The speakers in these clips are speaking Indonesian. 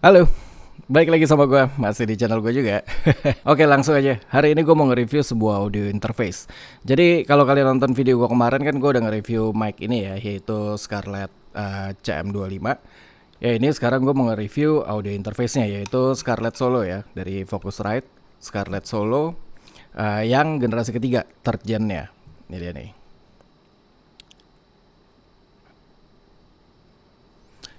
Halo, balik lagi sama gue, masih di channel gue juga. Oke, langsung aja. Hari ini gue mau nge-review sebuah audio interface. Jadi kalau kalian nonton video gue kemarin kan gue udah nge-review mic ini ya, yaitu Scarlett CM25. Ya ini sekarang gue mau nge-review audio interface-nya, yaitu Scarlett Solo ya, dari Focusrite Scarlett Solo yang generasi ketiga, third gen-nya. Ini dia nih.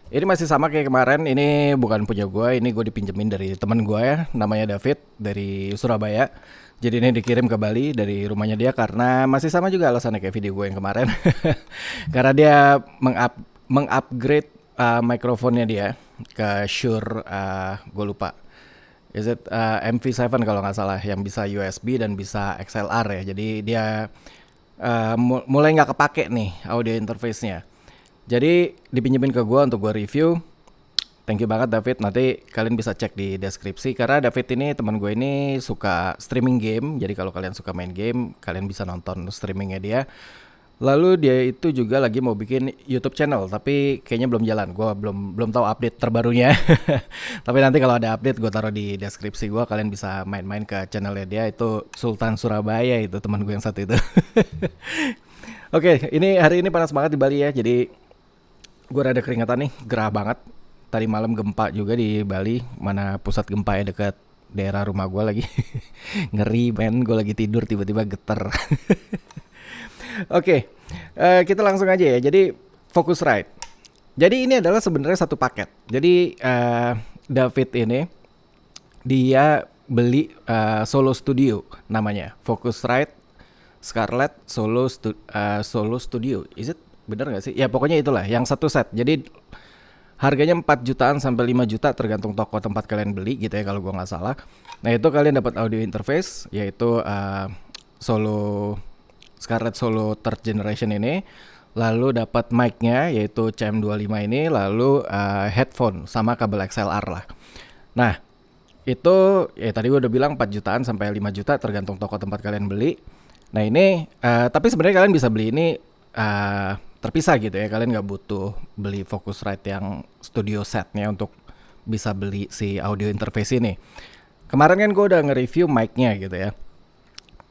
Ini masih sama kayak kemarin, ini bukan punya gue, ini gue dipinjemin dari teman gue ya, namanya David dari Surabaya. Jadi ini dikirim ke Bali dari rumahnya dia karena masih sama juga alasannya kayak video gue yang kemarin. Karena dia mengupgrade mikrofonnya dia ke Shure, gue lupa. Is it MV7 kalau nggak salah, yang bisa USB dan bisa XLR ya. Jadi dia mulai nggak kepake nih audio interface-nya. Jadi dipinjemin ke gue untuk gue review. Thank you banget David. Nanti kalian bisa cek di deskripsi karena David ini teman gue ini suka streaming game. Jadi kalau kalian suka main game, kalian bisa nonton streamingnya dia. Lalu dia itu juga lagi mau bikin YouTube channel, tapi kayaknya belum jalan. Gue belum tahu update terbarunya. Tapi nanti kalau ada update gue taruh di deskripsi gue. Kalian bisa main-main ke channelnya dia. Itu Sultan Surabaya, itu teman gue yang satu itu. Oke, ini hari ini panas banget di Bali ya. Jadi gue rada keringetan nih, gerah banget. Tadi malam gempa juga di Bali, mana pusat gempa ya dekat daerah rumah gue lagi. Ngeri men, gue lagi tidur tiba-tiba geter. Oke, kita langsung aja ya. Jadi Focusrite. Jadi ini adalah sebenarnya satu paket. Jadi David ini dia beli Solo Studio namanya, Focusrite Scarlett Solo Studio. Is it? Bener gak sih? Ya pokoknya itulah yang satu set. Jadi harganya 4 jutaan sampai 5 juta tergantung toko tempat kalian beli gitu ya kalau gua nggak salah. Nah itu kalian dapat audio interface yaitu Solo Scarlett Solo third generation ini. Lalu dapat mic-nya yaitu CM25 ini. Lalu headphone sama kabel XLR lah. Nah itu ya tadi gue udah bilang 4 jutaan sampai 5 juta tergantung toko tempat kalian beli. Nah ini tapi sebenarnya kalian bisa beli ini terpisah gitu ya. Kalian nggak butuh beli Focusrite yang studio setnya untuk bisa beli si audio interface ini. Kemarin kan gue udah nge-review mic-nya gitu ya.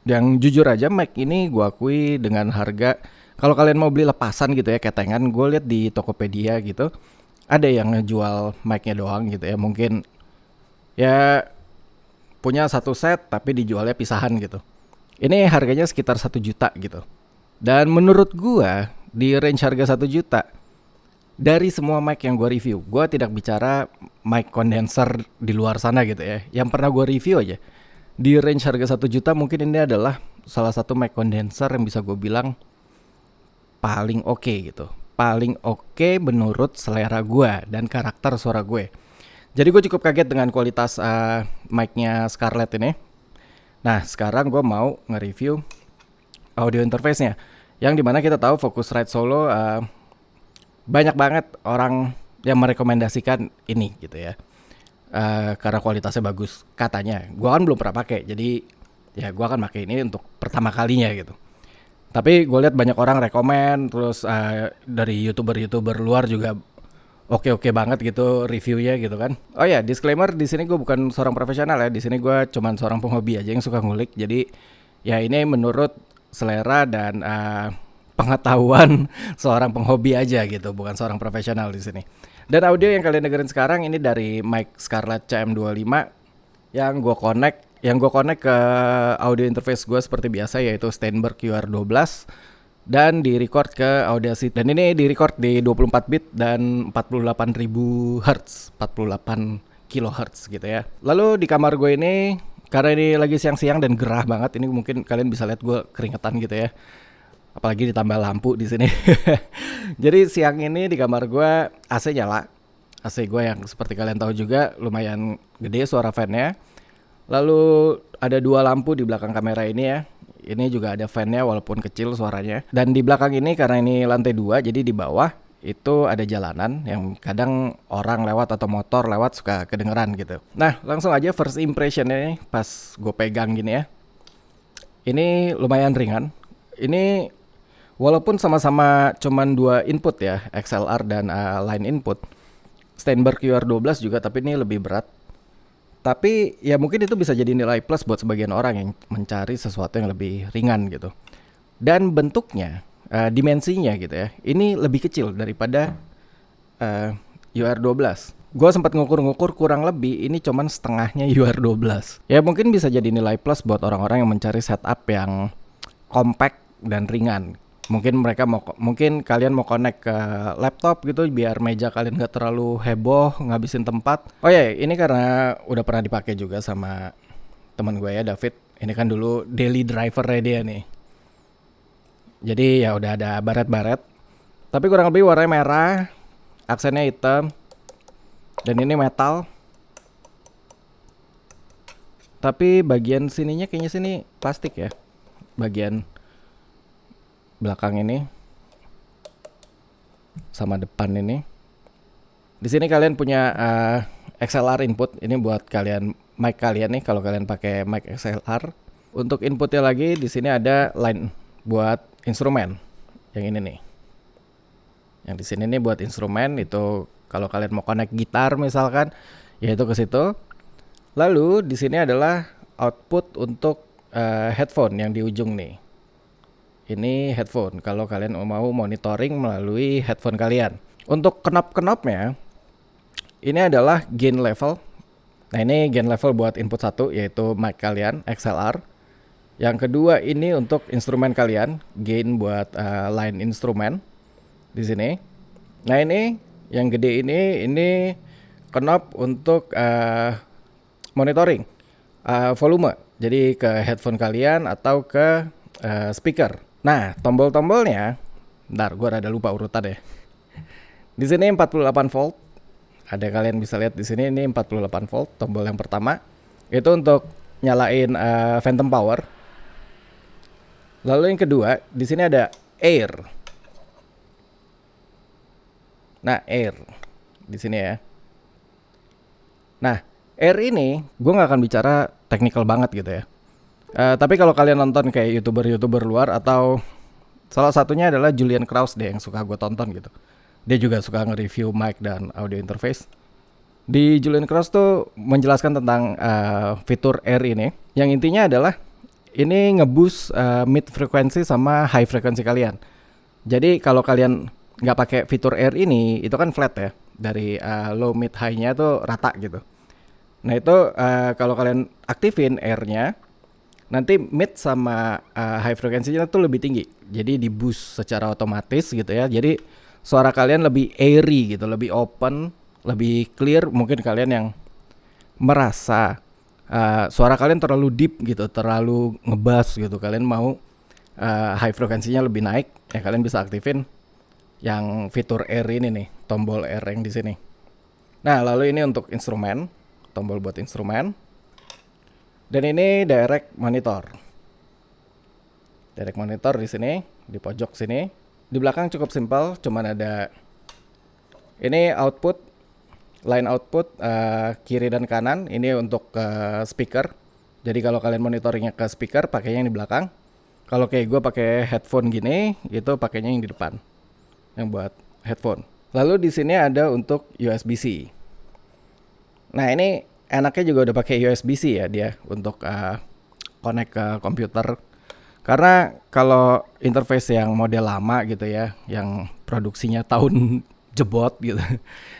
Yang jujur aja mic ini gue akui dengan harga, kalau kalian mau beli lepasan gitu ya ketengan, gue lihat di Tokopedia gitu ada yang ngejual mic-nya doang gitu ya. Mungkin ya punya satu set tapi dijualnya pisahan gitu. Ini harganya sekitar 1 juta gitu. Dan menurut gua di range harga 1 juta, dari semua mic yang gua review, gua tidak bicara mic condenser di luar sana gitu ya, yang pernah gua review aja, di range harga 1 juta mungkin ini adalah salah satu mic condenser yang bisa gua bilang paling oke gitu. Paling oke menurut selera gua dan karakter suara gue. Jadi gue cukup kaget dengan kualitas mic-nya Scarlett ini. Nah sekarang gue mau nge-review audio interface-nya, yang dimana kita tahu Focusrite Solo banyak banget orang yang merekomendasikan ini gitu ya, karena kualitasnya bagus katanya. Gue kan belum pernah pakai, jadi ya gue akan pakai ini untuk pertama kalinya gitu. Tapi gue lihat banyak orang rekomen, terus dari youtuber luar juga oke banget gitu reviewnya gitu kan. Oh ya, disclaimer, di sini gue bukan seorang profesional ya. Di sini gue cuman seorang penghobi aja yang suka ngulik. Jadi ya ini menurut selera dan pengetahuan seorang penghobi aja gitu, bukan seorang profesional di sini. Dan audio yang kalian dengerin sekarang ini dari mic Scarlett CM25 yang gue connect ke audio interface gue seperti biasa, yaitu Steinberg QR12, dan di record ke Audacity. Dan ini di record di 24 bit dan 48.000 Hz, 48 kHz gitu ya. Lalu di kamar gue ini, karena ini lagi siang-siang dan gerah banget, ini mungkin kalian bisa lihat gue keringetan gitu ya. Apalagi ditambah lampu di sini. Jadi siang ini di kamar gue AC nyala. AC gue yang seperti kalian tahu juga lumayan gede suara fan-nya. Lalu ada 2 lampu di belakang kamera ini ya. Ini juga ada fan-nya walaupun kecil suaranya. Dan di belakang ini karena ini lantai 2, jadi di bawah itu ada jalanan yang kadang orang lewat atau motor lewat suka kedengeran gitu. Nah langsung aja first impression ini pas gue pegang gini ya. Ini lumayan ringan. Ini walaupun sama-sama cuman 2 input ya, XLR dan line input, Steinberg UR12 juga, tapi ini lebih berat. Tapi ya mungkin itu bisa jadi nilai plus buat sebagian orang yang mencari sesuatu yang lebih ringan gitu. Dan bentuknya, dimensinya gitu ya, ini lebih kecil daripada UR12. Gue sempat ngukur-ngukur, kurang lebih ini cuman setengahnya UR12. Ya mungkin bisa jadi nilai plus buat orang-orang yang mencari setup yang compact dan ringan. Mungkin kalian mau connect ke laptop gitu biar meja kalian gak terlalu heboh ngabisin tempat. Oh ya, ini karena udah pernah dipakai juga sama teman gue ya, David. Ini kan dulu daily driver-nya dia nih. Jadi ya udah ada baret-baret. Tapi kurang lebih warnanya merah, aksennya hitam, dan ini metal. Tapi bagian sininya kayaknya sini plastik ya. Bagian belakang ini sama depan ini. Di sini kalian punya XLR input. Ini buat kalian mic kalian nih kalau kalian pakai mic XLR. Untuk inputnya lagi di sini ada line buat instrumen. Yang ini nih. Yang di sini nih buat instrumen, itu kalau kalian mau connect gitar misalkan, ya itu ke situ. Lalu di sini adalah output untuk headphone yang di ujung nih. Ini headphone kalau kalian mau monitoring melalui headphone kalian. Untuk knob-knobnya ini adalah gain level. Nah, ini gain level buat input 1 yaitu mic kalian XLR. Yang kedua ini untuk instrumen kalian, gain buat line instrumen di sini. Nah, ini yang gede ini knob untuk monitoring volume. Jadi ke headphone kalian atau ke speaker. Nah, tombol-tombolnya, bentar, gue rada lupa urutan ya. Di sini 48 volt. Ada kalian bisa lihat di sini ini 48 volt. Tombol yang pertama itu untuk nyalain phantom power. Lalu yang kedua di sini ada air. Nah, air di sini ya. Nah, air ini gue nggak akan bicara technical banget gitu ya. Tapi kalau kalian nonton kayak youtuber luar atau salah satunya adalah Julian Krause deh yang suka gue tonton gitu. Dia juga suka nge-review mic dan audio interface. Di Julian Krause tuh menjelaskan tentang fitur air ini. Yang intinya adalah ini nge-boost mid frekuensi sama high frekuensi kalian. Jadi kalau kalian nggak pakai fitur air ini, itu kan flat ya. Dari low mid high-nya tuh rata gitu. Nah itu kalau kalian aktifin air-nya, nanti mid sama high frekuensinya tuh lebih tinggi. Jadi di boost secara otomatis gitu ya. Jadi suara kalian lebih airy gitu, lebih open, lebih clear. Mungkin kalian yang merasa suara kalian terlalu deep gitu, terlalu ngebass gitu, kalian mau high frekuensinya lebih naik, ya kalian bisa aktifin yang fitur air ini nih, tombol air yang di sini. Nah, lalu ini untuk instrumen, tombol buat instrumen. Dan ini direct monitor. Direct monitor di sini, di pojok sini. Di belakang cukup simpel, cuman ada ini output, line output kiri dan kanan. Ini untuk speaker. Jadi kalau kalian monitoringnya ke speaker, pakainya yang di belakang. Kalau kayak gue pakai headphone gini, itu pakainya yang di depan, yang buat headphone. Lalu di sini ada untuk USB-C. Nah ini enaknya juga udah pakai USB-C ya dia untuk connect ke komputer. Karena kalau interface yang model lama gitu ya, yang produksinya tahun jebot gitu,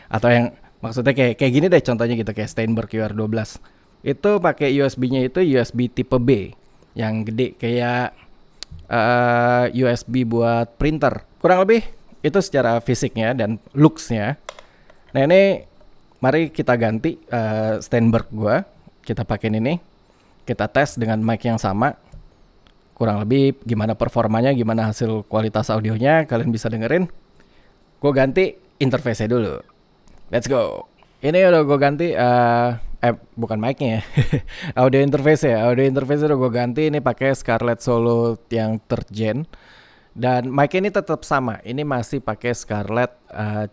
atau yang maksudnya kayak gini deh contohnya gitu, kayak Steinberg UR12, itu pakai USB-nya itu USB tipe B, yang gede kayak USB buat printer. Kurang lebih itu secara fisiknya dan looks-nya. Nah ini mari kita ganti Steinberg gua, kita pakein ini, kita tes dengan mic yang sama. Kurang lebih gimana performanya, gimana hasil kualitas audionya, kalian bisa dengerin. Gue ganti interface-nya dulu. Let's go. Ini udah gue ganti, bukan mic-nya ya, audio interface ya. Audio interface udah gue ganti, ini pakai Scarlett Solo yang third gen. Dan mic ini tetap sama, ini masih pakai Scarlett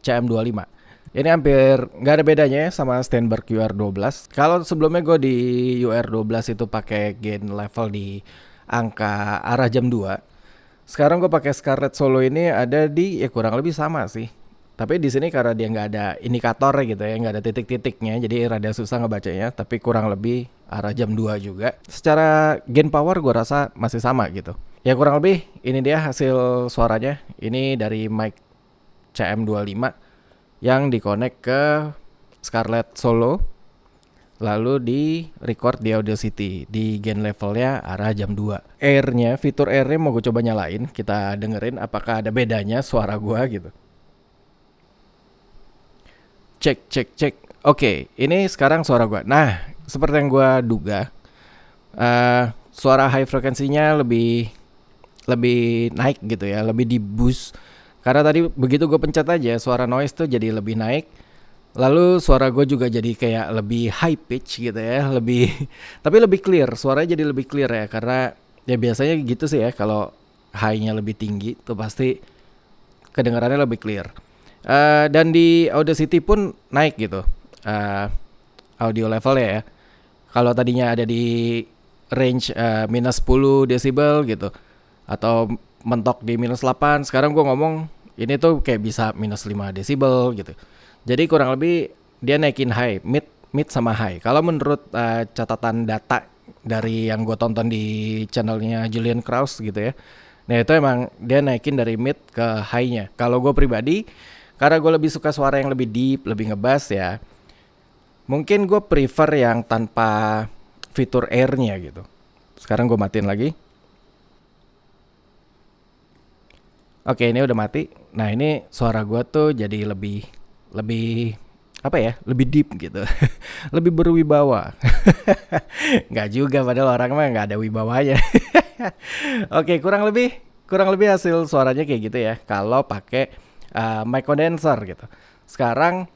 CM25. Ini hampir nggak ada bedanya sama Steinberg UR12. Kalau sebelumnya gue di UR12 itu pakai gain level di angka arah jam 2. Sekarang gue pakai Scarlett Solo ini ada di kurang lebih sama sih. Tapi di sini karena dia nggak ada indikator gitu ya, nggak ada titik-titiknya, jadi rada susah ngebacanya. Tapi kurang lebih arah jam 2 juga. Secara gain power gue rasa masih sama gitu. Ya kurang lebih ini dia hasil suaranya. Ini dari mic CM25 yang dikonek ke Scarlett Solo, lalu di record di Audacity di gain levelnya arah jam 2. Air-nya, fitur air-nya mau gue coba nyalain, kita dengerin apakah ada bedanya suara gue gitu. Cek. Oke, ini sekarang suara gue. Nah, seperti yang gue duga, suara high frekuensinya lebih naik gitu ya, lebih di boost. Karena tadi begitu gue pencet aja, suara noise tuh jadi lebih naik. Lalu suara gue juga jadi kayak lebih high pitch gitu ya, tapi lebih clear. Suaranya jadi lebih clear ya, karena ya biasanya gitu sih ya, kalau high-nya lebih tinggi tuh pasti kedengarannya lebih clear. Dan di Audacity pun naik gitu audio levelnya ya. Kalau tadinya ada di range minus 10 desibel gitu, atau mentok di minus 8, sekarang gue ngomong ini tuh kayak bisa minus 5 desibel gitu. Jadi kurang lebih dia naikin high, mid sama high. Kalau menurut catatan data dari yang gue tonton di channelnya Julian Krause gitu ya, nah itu emang dia naikin dari mid ke high-nya. Kalau gue pribadi, karena gue lebih suka suara yang lebih deep, lebih ngebass ya, mungkin gue prefer yang tanpa fitur air-nya gitu. Sekarang gue matiin lagi. Oke, ini udah mati. Nah, ini suara gue tuh jadi lebih apa ya? Lebih deep gitu. Lebih berwibawa. Nggak juga, padahal orang mah nggak ada wibawanya. Oke, kurang lebih hasil suaranya kayak gitu ya. Kalau pakai mic condenser gitu. Sekarang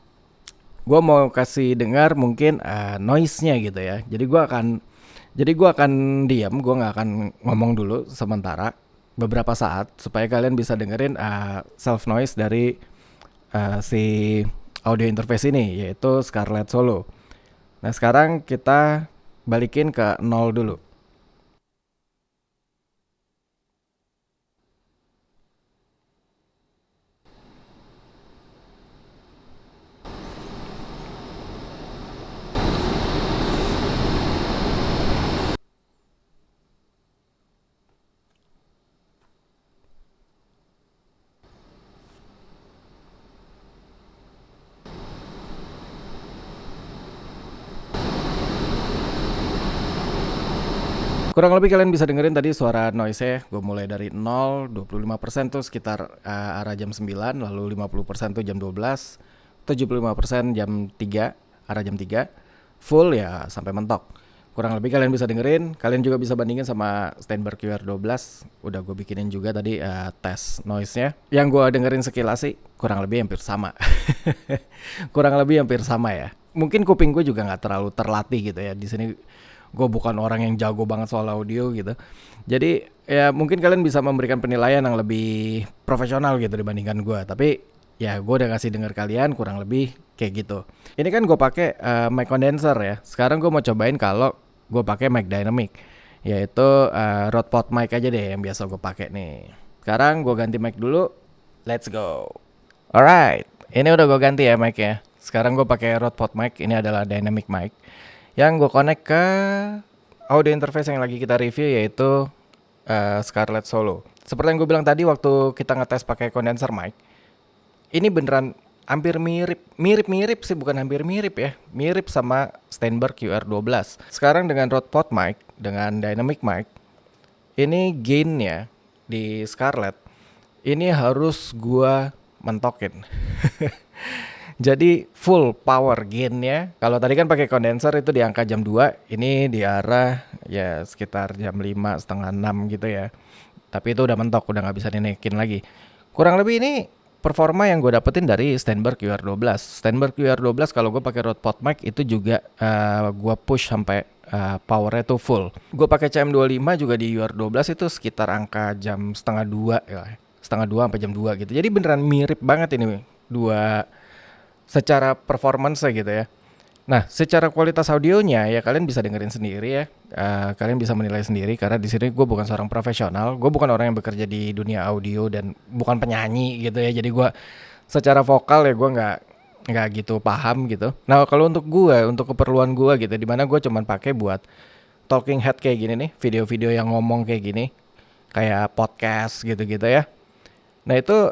gue mau kasih dengar mungkin noise-nya gitu ya. Jadi gue akan diam, gue nggak akan ngomong dulu sementara beberapa saat supaya kalian bisa dengerin self noise dari si audio interface ini, yaitu Scarlett Solo. Nah sekarang kita balikin ke 0 dulu. Kurang lebih kalian bisa dengerin tadi suara noise-nya. Gue mulai dari 0, 25% tuh sekitar arah jam 9, lalu 50% tuh jam 12, 75% jam 3, arah jam 3, full ya sampai mentok. Kurang lebih kalian bisa dengerin. Kalian juga bisa bandingin sama Steinberg QR12. Udah gue bikinin juga tadi tes noise-nya. Yang gue dengerin sekilas sih kurang lebih hampir sama. Kurang lebih hampir sama ya. Mungkin kuping gue juga nggak terlalu terlatih gitu ya. Di sini gue bukan orang yang jago banget soal audio gitu. Jadi ya mungkin kalian bisa memberikan penilaian yang lebih profesional gitu dibandingkan gue. Tapi ya gue udah ngasih denger kalian kurang lebih kayak gitu. Ini kan gue pakai mic condenser ya. Sekarang gue mau cobain kalau gue pakai mic dynamic, yaitu Rode PodMic aja deh yang biasa gue pakai nih. Sekarang gue ganti mic dulu. Let's go. Alright, ini udah gue ganti ya mic-nya. Sekarang gue pakai Rode PodMic. Ini adalah dynamic mic yang gue connect ke audio interface yang lagi kita review, yaitu Scarlett Solo. Seperti yang gue bilang tadi waktu kita ngetes pakai condenser mic, ini beneran hampir mirip sih, bukan hampir mirip ya, mirip sama Steinberg QR12. Sekarang dengan Rode PodMic, dengan dynamic mic, ini gainnya di Scarlett ini harus gue mentokin. Jadi full power gainnya. Kalau tadi kan pakai kondenser itu di angka jam 2, ini di arah ya sekitar jam 5, setengah 6 gitu ya. Tapi itu udah mentok, udah gak bisa dinaikin lagi. Kurang lebih ini performa yang gue dapetin dari Steinberg QR12. Steinberg QR12 kalau gue pakai Rode PodMic itu juga gue push sampai powernya tuh full. Gue pakai CM25 juga di UR12 itu sekitar angka jam setengah 2 ya. Setengah 2 sampai jam 2 gitu. Jadi beneran mirip banget ini dua secara performance gitu ya. Nah, secara kualitas audionya ya kalian bisa dengerin sendiri ya. Kalian bisa menilai sendiri karena di sini gue bukan seorang profesional. Gue bukan orang yang bekerja di dunia audio dan bukan penyanyi gitu ya. Jadi gue secara vokal ya gue nggak gitu paham gitu. Nah kalau untuk gue, untuk keperluan gue gitu, dimana gue cuman pakai buat talking head kayak gini nih, video-video yang ngomong kayak gini, kayak podcast gitu-gitu ya. Nah itu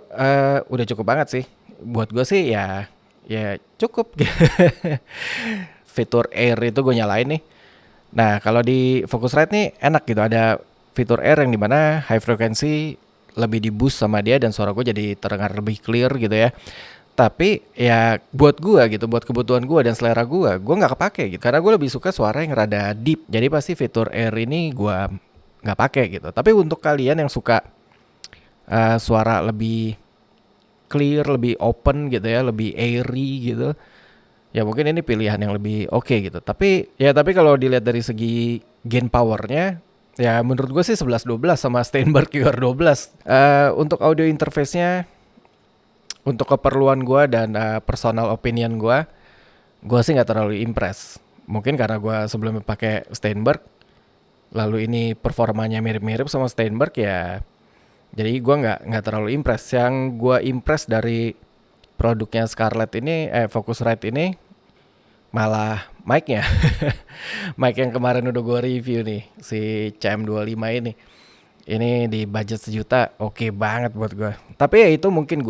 udah cukup banget sih. Buat gue sih ya cukup. Fitur Air itu gue nyalain nih. Nah kalau di Focusrite nih enak gitu, ada fitur Air yang dimana high frequency lebih di boost sama dia dan suara gue jadi terdengar lebih clear gitu ya. Tapi ya buat gua gitu, buat kebutuhan gua dan selera gua nggak kepake gitu. Karena gua lebih suka suara yang rada deep. Jadi pasti fitur Air ini gua nggak pakai gitu. Tapi untuk kalian yang suka suara lebih clear, lebih open gitu ya, lebih airy gitu, ya mungkin ini pilihan yang lebih oke gitu. Tapi kalau dilihat dari segi gain powernya, ya menurut gue sih 11-12 sama Steinberg QR12. Untuk audio interface-nya, untuk keperluan gue dan personal opinion gue sih nggak terlalu impress. Mungkin karena gue sebelumnya pakai Steinberg, lalu ini performanya mirip-mirip sama Steinberg ya. Jadi gue nggak terlalu impress. Yang gue impress dari produknya Scarlett ini, Focusrite ini, malah mic-nya. Mic yang kemarin udah gue review nih, si CM25 ini. Ini di budget 1 juta, oke banget buat gue. Tapi ya itu mungkin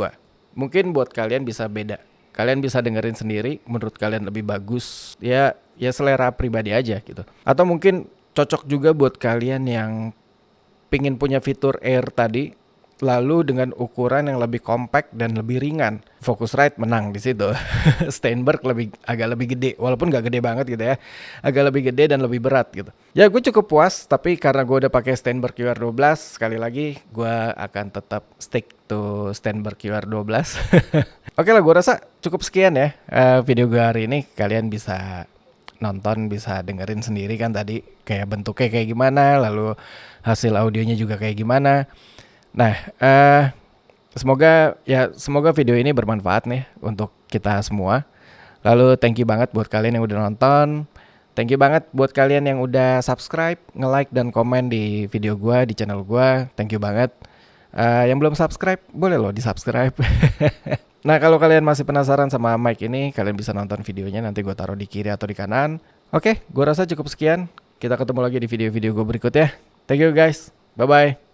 buat kalian bisa beda. Kalian bisa dengerin sendiri, menurut kalian lebih bagus. Ya selera pribadi aja gitu. Atau mungkin cocok juga buat kalian yang pingin punya fitur Air tadi, lalu dengan ukuran yang lebih compact dan lebih ringan. Focusrite menang di situ. Steinberg agak lebih gede, walaupun gak gede banget gitu ya. Agak lebih gede dan lebih berat gitu. Ya gue cukup puas, tapi karena gue udah pakai Steinberg QR12, sekali lagi gue akan tetap stick to Steinberg QR12. Oke lah, gue rasa cukup sekian ya video gue hari ini. Kalian bisa nonton, bisa dengerin sendiri kan tadi kayak bentuknya kayak gimana, lalu hasil audionya juga kayak gimana. Nah, semoga video ini bermanfaat nih untuk kita semua. Lalu thank you banget buat kalian yang udah nonton. Thank you banget buat kalian yang udah subscribe, nge-like dan komen di video gua, di channel gua. Thank you banget. Yang belum subscribe, boleh loh di-subscribe. Nah, kalau kalian masih penasaran sama mic ini, kalian bisa nonton videonya, nanti gue taruh di kiri atau di kanan. Oke, gue rasa cukup sekian. Kita ketemu lagi di video-video gue berikutnya. Thank you guys. Bye-bye.